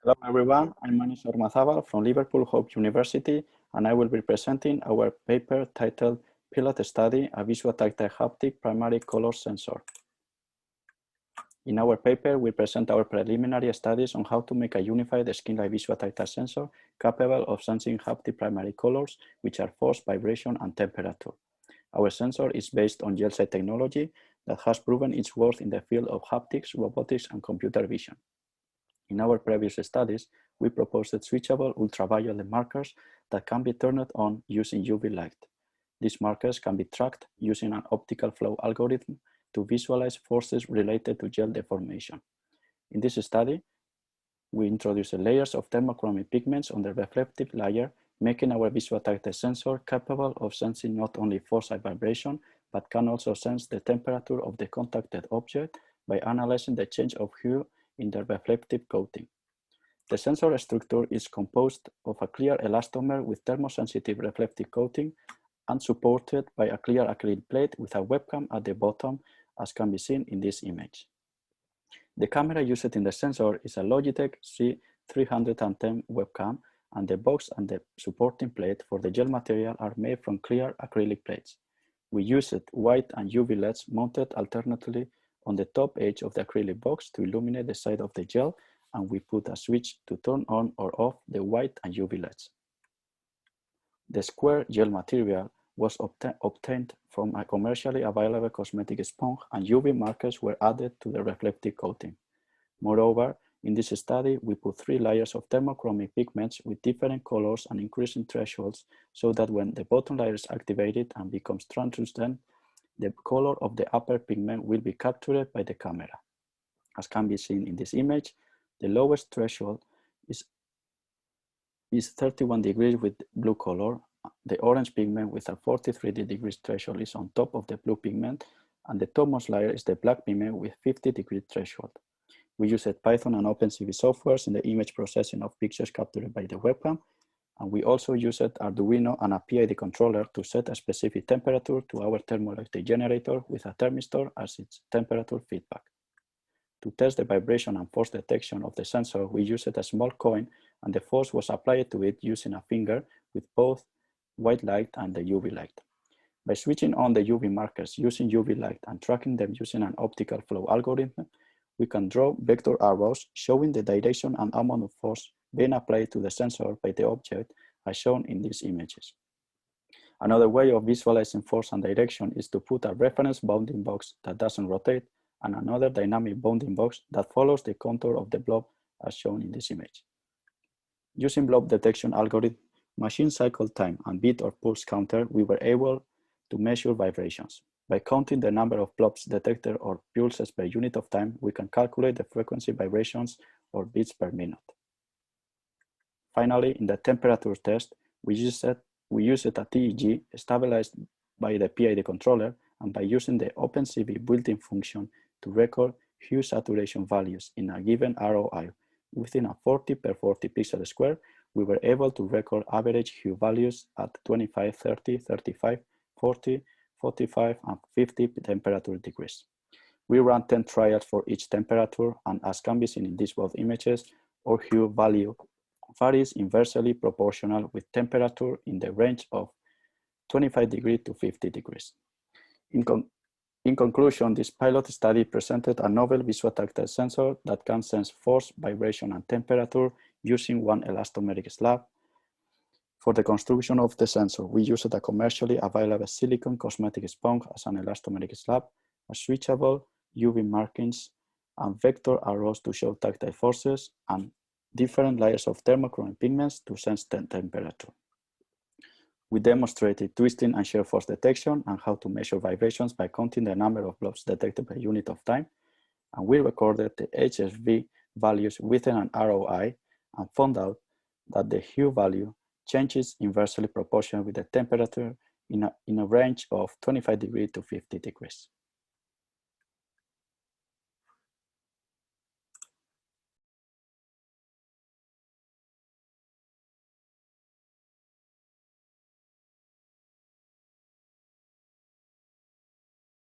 Hello everyone, I'm Ormazabal from Liverpool Hope University, and I will be presenting our paper titled Pilot Study, a Visuotactile Haptic Primary Color Sensor. In our paper, we present our preliminary studies on how to make a unified skin-like visuotactile sensor capable of sensing haptic primary colors, which are force, vibration, and temperature. Our sensor is based on GelSight technology that has proven its worth in the field of haptics, robotics, and computer vision. In our previous studies, we proposed switchable ultraviolet markers that can be turned on using UV light. These markers can be tracked using an optical flow algorithm to visualize forces related to gel deformation. In this study, we introduced layers of thermochromic pigments on the reflective layer, making our visuotactile sensor capable of sensing not only force and vibration, but can also sense the temperature of the contacted object by analyzing the change of hue in the reflective coating. The sensor structure is composed of a clear elastomer with thermosensitive reflective coating and supported by a clear acrylic plate with a webcam at the bottom, as can be seen in this image. The camera used in the sensor is a Logitech C310 webcam, and the box and the supporting plate for the gel material are made from clear acrylic plates. We used white and UV LEDs mounted alternately on the top edge of the acrylic box to illuminate the side of the gel, and we put a switch to turn on or off the white and UV LEDs. The square gel material was obtained from a commercially available cosmetic sponge, and UV markers were added to the reflective coating. Moreover, in this study, we put 3 layers of thermochromic pigments with different colors and increasing thresholds, so that when the bottom layer is activated and becomes translucent, the color of the upper pigment will be captured by the camera. As can be seen in this image, the lowest threshold is 31 degrees with blue color. The orange pigment with a 43 degrees threshold is on top of the blue pigment, and the topmost layer is the black pigment with 50 degree threshold. We used Python and OpenCV softwares in the image processing of pictures captured by the webcam, and we also used Arduino and a PID controller to set a specific temperature to our thermoelectric generator with a thermistor as its temperature feedback. To test the vibration and force detection of the sensor, we used a small coin, and the force was applied to it using a finger with both white light and the UV light. By switching on the UV markers using UV light and tracking them using an optical flow algorithm, we can draw vector arrows showing the direction and amount of force being applied to the sensor by the object, as shown in these images. Another way of visualizing force and direction is to put a reference bounding box that doesn't rotate and another dynamic bounding box that follows the contour of the blob, as shown in this image. Using blob detection algorithm, machine cycle time, and beat or pulse counter, we were able to measure vibrations. By counting the number of blobs detected or pulses per unit of time, we can calculate the frequency vibrations or beats per minute. Finally, in the temperature test, we used a TEG stabilized by the PID controller, and by using the OpenCV built-in function to record hue saturation values in a given ROI within a 40 per 40 pixel square, we were able to record average hue values at 25, 30, 35, 40, 45, and 50 temperature degrees. We ran 10 trials for each temperature, and as can be seen in these both images, our hue value varies inversely proportional with temperature in the range of 25 degrees to 50 degrees. In conclusion, this pilot study presented a novel visuotactile sensor that can sense force, vibration, and temperature using one elastomeric slab. For the construction of the sensor, we used a commercially available silicon cosmetic sponge as an elastomeric slab, a switchable, UV markings, and vector arrows to show tactile forces, and different layers of thermochromic pigments to sense the temperature. We demonstrated twisting and shear force detection and how to measure vibrations by counting the number of blobs detected per unit of time, and we recorded the HSV values within an ROI and found out that the hue value changes inversely proportional with the temperature in a range of 25 degrees to 50 degrees.